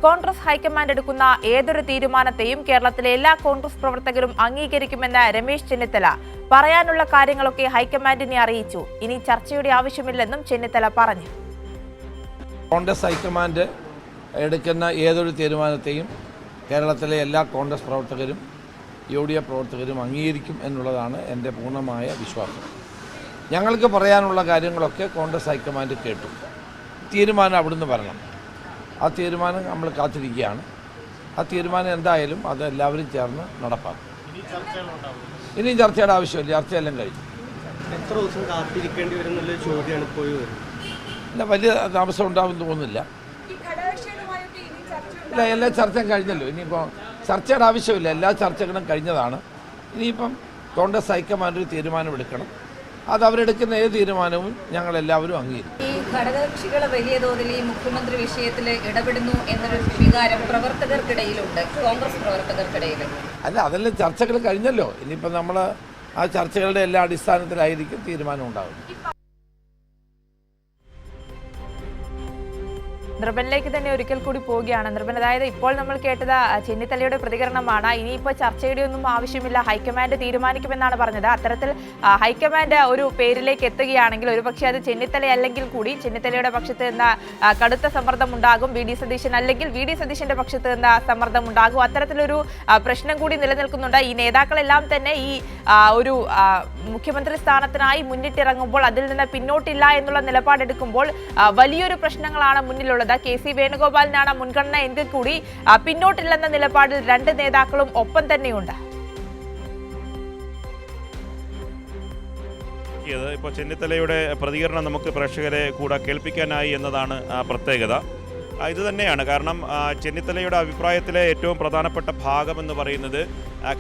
Congress high command എടുക്കുന്ന ഏതൊരു തീരുമാനത്തെയും കേരളത്തിലെ എല്ലാ കോൺഗ്രസ് പ്രവർത്തകരും അംഗീകരിക്കുമെന്ന് രമേശ് ചെന്നിത്തല പറയാനുള്ള കാര്യങ്ങളൊക്കെ ഹൈക്കമാൻഡിനെ അറിയിച്ചു. ഇനി ചർച്ചയുടെ ആവശ്യമില്ലെന്നും ചെന്നിത്തല പറഞ്ഞു. കോൺഗ്രസ് ഹൈക്കമാൻഡ് എടുക്കുന്ന ഏതൊരു തീരുമാനത്തെയും കേരളത്തിലെ എല്ലാ കോൺഗ്രസ് പ്രവർത്തകരും UDF പ്രവർത്തകരും അംഗീകരിക്കും എന്നുള്ളതാണ് എൻ്റെ പൂർണ്ണമായ വിശ്വാസം. ഞങ്ങൾക്ക് പറയാനുള്ള കാര്യങ്ങളൊക്കെ കോൺഗ്രസ് ഹൈക്കമാൻഡ് കേട്ടു. തീരുമാനം അവിടുന്ന് വരണം. ആ തീരുമാനം നമ്മൾ കാത്തിരിക്കുകയാണ്. ആ തീരുമാനം എന്തായാലും അത് എല്ലാവരും ചേർന്ന് നടപ്പാക്കും. ഇനിയും ചർച്ചയുടെ ആവശ്യമില്ല. ചർച്ചയെല്ലാം കഴിഞ്ഞു. എത്ര ദിവസം കാത്തിരിക്കേണ്ടി വരുന്നുള്ള ചോദ്യമാണ് ഇപ്പോൾ വരുന്നത്. ഇല്ല, വലിയ താമസം ഉണ്ടാവും തോന്നുന്നില്ല. ഇല്ല, എല്ലാ ചർച്ചയും കഴിഞ്ഞല്ലോ. ഇനിയിപ്പോൾ ചർച്ചയുടെ ആവശ്യമില്ല. എല്ലാ ചർച്ചകളും കഴിഞ്ഞതാണ്. ഇനിയിപ്പം കോൺഗ്രസ് ഹൈക്കമാൻഡ് ഒരു തീരുമാനമെടുക്കണം. അത് അവരെടുക്കുന്ന ഏത് തീരുമാനവും ഞങ്ങളെല്ലാവരും അംഗീകരിക്കും. ഈ ഘടകകക്ഷികൾ വലിയ തോതിൽ ഈ മുഖ്യമന്ത്രി വിഷയത്തിൽ ഇടപെടുന്നു എന്നൊരു വികാരം പ്രവർത്തകർക്കിടയിലുണ്ട്, കോൺഗ്രസ് പ്രവർത്തകർക്കിടയിൽ. അല്ല, അതെല്ലാം ചർച്ചകൾ കഴിഞ്ഞല്ലോ. ഇനിയിപ്പോൾ നമ്മൾ ആ ചർച്ചകളുടെ എല്ലാ അടിസ്ഥാനത്തിലായിരിക്കും തീരുമാനം ഉണ്ടാകും. നിർബനിലേക്ക് തന്നെ ഒരിക്കൽ കൂടി പോവുകയാണ്. നിർബൻ, അതായത് ഇപ്പോൾ നമ്മൾ കേട്ടത് ചെന്നിത്തലയുടെ പ്രതികരണമാണ്. ഇനിയിപ്പോൾ ചർച്ചയുടെ ഒന്നും ആവശ്യമില്ല, ഹൈക്കമാൻഡ് തീരുമാനിക്കുമെന്നാണ് പറഞ്ഞത്. അത്തരത്തിൽ ഹൈക്കമാൻഡ് ഒരു പേരിലേക്ക് എത്തുകയാണെങ്കിൽ ഒരുപക്ഷെ അത് ചെന്നിത്തല അല്ലെങ്കിൽ കൂടി ചെന്നിത്തലയുടെ പക്ഷത്ത് നിന്ന് കടുത്ത സമ്മർദ്ദം ഉണ്ടാകും. VD സതീശൻ അല്ലെങ്കിൽ VD സതീശന്റെ പക്ഷത്ത് നിന്ന് സമ്മർദ്ദം ഉണ്ടാകും. അത്തരത്തിലൊരു പ്രശ്നം കൂടി നിലനിൽക്കുന്നുണ്ട്. ഈ നേതാക്കളെല്ലാം തന്നെ ഈ ഒരു മുഖ്യമന്ത്രി സ്ഥാനത്തിനായി മുന്നിട്ടിറങ്ങുമ്പോൾ അതിൽ നിന്ന് പിന്നോട്ടില്ല എന്നുള്ള നിലപാടെടുക്കുമ്പോൾ വലിയൊരു പ്രശ്നങ്ങളാണ് മുന്നിലുള്ളത്. KC വേണുഗോപാലിനാണ് മുൻഗണന എങ്കിൽ കൂടി പിന്നോട്ടില്ലെന്ന നിലപാടിൽ രണ്ട് നേതാക്കളും ഒപ്പം തന്നെയുണ്ട്. ഇപ്പോൾ ചെന്നിത്തലയുടെ പ്രതികരണം നമുക്ക് പ്രേക്ഷകരെ കൂടെ കേൾപ്പിക്കാനായി എന്നതാണ് പ്രത്യേകത. ഇത് തന്നെയാണ് കാരണം ചെന്നിത്തലയുടെ അഭിപ്രായത്തിലെ ഏറ്റവും പ്രധാനപ്പെട്ട ഭാഗമെന്ന് പറയുന്നത്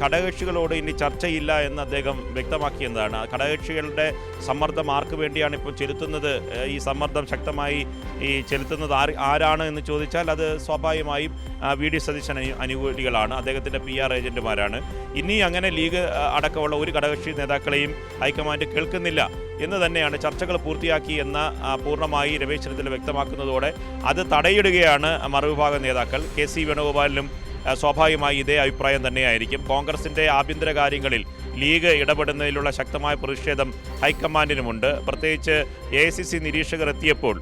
ഘടകകക്ഷികളോട് ഇനി ചർച്ചയില്ല എന്ന് അദ്ദേഹം വ്യക്തമാക്കിയെന്നതാണ്. ഘടകകക്ഷികളുടെ സമ്മർദ്ദം ആർക്ക് വേണ്ടിയാണ് ഇപ്പോൾ ചെലുത്തുന്നത്, ഈ സമ്മർദ്ദം ശക്തമായി ഈ ചെലുത്തുന്നത് ആരാണ് എന്ന് ചോദിച്ചാൽ അത് സ്വാഭാവികമായും VD സതീശൻ അനുകൂലികളാണ്, അദ്ദേഹത്തിൻ്റെ PR ഏജൻറ്റുമാരാണ്. ഇനി അങ്ങനെ ലീഗ് അടക്കമുള്ള ഒരു ഘടകകക്ഷി നേതാക്കളെയും ഹൈക്കമാൻഡ് കേൾക്കുന്നില്ല എന്ന് തന്നെയാണ് ചർച്ചകൾ പൂർത്തിയാക്കി എന്ന പൂർണ്ണമായി രമേശ് ചെന്നിത്തല വ്യക്തമാക്കുന്നതോടെ അത് തടയിടുകയാണ് മറുവിഭാഗം നേതാക്കൾ. KC വേണുഗോപാലിനും സ്വാഭാവികമായി ഇതേ അഭിപ്രായം തന്നെയായിരിക്കും. കോൺഗ്രസിൻ്റെ ആഭ്യന്തര കാര്യങ്ങളിൽ ലീഗ് ഇടപെടുന്നതിലുള്ള ശക്തമായ പ്രതിഷേധം ഹൈക്കമാൻഡിനുമുണ്ട്. പ്രത്യേകിച്ച് AICC നിരീക്ഷകർ എത്തിയപ്പോൾ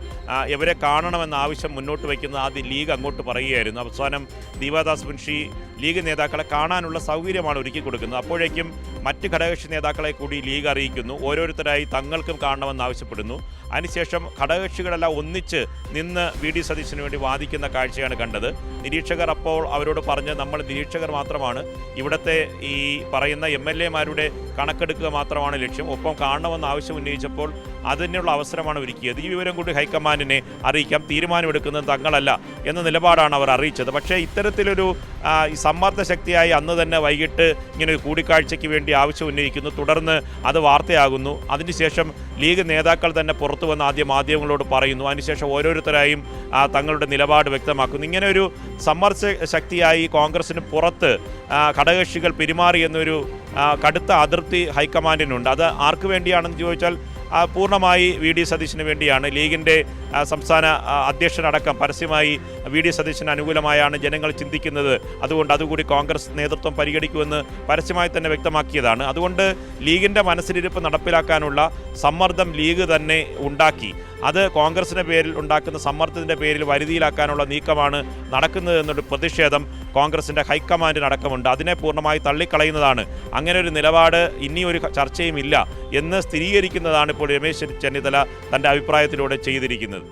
ഇവരെ കാണണമെന്ന ആവശ്യം മുന്നോട്ട് വയ്ക്കുന്നത് ആദ്യം ലീഗ് അങ്ങോട്ട് പറയുകയായിരുന്നു. അവസാനം ദീപാദാസ് മുൻഷി ലീഗ് നേതാക്കളെ കാണാനുള്ള സൗകര്യമാണ് ഒരുക്കി കൊടുക്കുന്നത്. അപ്പോഴേക്കും മറ്റ് ഘടകകക്ഷി നേതാക്കളെ കൂടി ലീഗ് അറിയിക്കുന്നു. ഓരോരുത്തരായി തങ്ങൾക്കും കാണണമെന്ന് ആവശ്യപ്പെടുന്നു. അതിനുശേഷം ഘടകകക്ഷികളെല്ലാം ഒന്നിച്ച് നിന്ന് VD സതീശന് വേണ്ടി വാദിക്കുന്ന കാഴ്ചയാണ് കണ്ടത്. നിരീക്ഷകർ അപ്പോൾ അവരോട് പറഞ്ഞ് നമ്മൾ നിരീക്ഷകർ മാത്രമാണ്, ഇവിടുത്തെ ഈ പറയുന്ന MLA-മാരുടെ കണക്കെടുക്കുക മാത്രമാണ് ലക്ഷ്യം, ഒപ്പം കാണണമെന്ന് ആവശ്യം ഉന്നയിച്ചപ്പോൾ അതിനുള്ള അവസരമാണ് ഒരുക്കിയത്. ഈ വിവരം കൂടി ഹൈക്കമാൻഡിനെ അറിയിക്കാം, തീരുമാനമെടുക്കുന്നത് തങ്ങളല്ല എന്ന നിലപാടാണ് അവർ അറിയിച്ചത്. പക്ഷേ ഇത്തരത്തിലൊരു സമ്മർദ്ദ ശക്തിയായി അന്ന് തന്നെ വൈകിട്ട് ഇങ്ങനെ കൂടിക്കാഴ്ചയ്ക്ക് വേണ്ടി ആവശ്യം ഉന്നയിക്കുന്നു. തുടർന്ന് അത് വാർത്തയാകുന്നു. അതിനുശേഷം ലീഗ് നേതാക്കൾ തന്നെ പുറത്തു വന്ന് ആദ്യം മാധ്യമങ്ങളോട് പറയുന്നു. അതിനുശേഷം ഓരോരുത്തരായും തങ്ങളുടെ നിലപാട് വ്യക്തമാക്കുന്നു. ഇങ്ങനെ ഒരു സമ്മർദ്ദ ശക്തിയായി കോൺഗ്രസിന് പുറത്ത് ഘടകകക്ഷികൾ പെരുമാറി എന്നൊരു കടുത്ത അതൃപ്തി ഹൈക്കമാൻഡിനുണ്ട്. അത് ആർക്ക് വേണ്ടിയാണെന്ന് ചോദിച്ചാൽ പൂർണ്ണമായി VD സതീശന് വേണ്ടിയാണ്. ലീഗിൻ്റെ സംസ്ഥാന അധ്യക്ഷനടക്കം പരസ്യമായി VD സതീശന് അനുകൂലമായാണ് ജനങ്ങൾ ചിന്തിക്കുന്നത്, അതുകൊണ്ട് അതുകൂടി കോൺഗ്രസ് നേതൃത്വം പരിഗണിക്കുമെന്ന് പരസ്യമായി തന്നെ വ്യക്തമാക്കിയതാണ്. അതുകൊണ്ട് ലീഗിൻ്റെ മനസ്സിലിരിപ്പ് നടപ്പിലാക്കാനുള്ള സമ്മർദ്ദം ലീഗ് തന്നെ ഉണ്ടാക്കി. അത് കോൺഗ്രസിൻ്റെ പേരിൽ ഉണ്ടാക്കുന്ന സമ്മർദ്ദത്തിൻ്റെ പേരിൽ വരുതിയിലാക്കാനുള്ള നീക്കമാണ് നടക്കുന്നത് എന്നൊരു പ്രതിഷേധം കോൺഗ്രസിൻ്റെ ഹൈക്കമാൻഡിനടക്കമുണ്ട്. അതിനെ പൂർണ്ണമായി തള്ളിക്കളയുന്നതാണ്. അങ്ങനെ ഒരു നിലപാട് ഇനിയൊരു ചർച്ചയും ഇല്ല എന്ന് സ്ഥിരീകരിക്കുന്നതാണ് ഇപ്പോൾ രമേശ് ചെന്നിത്തല തൻ്റെ അഭിപ്രായത്തിലൂടെ ചെയ്തിരിക്കുന്നത്.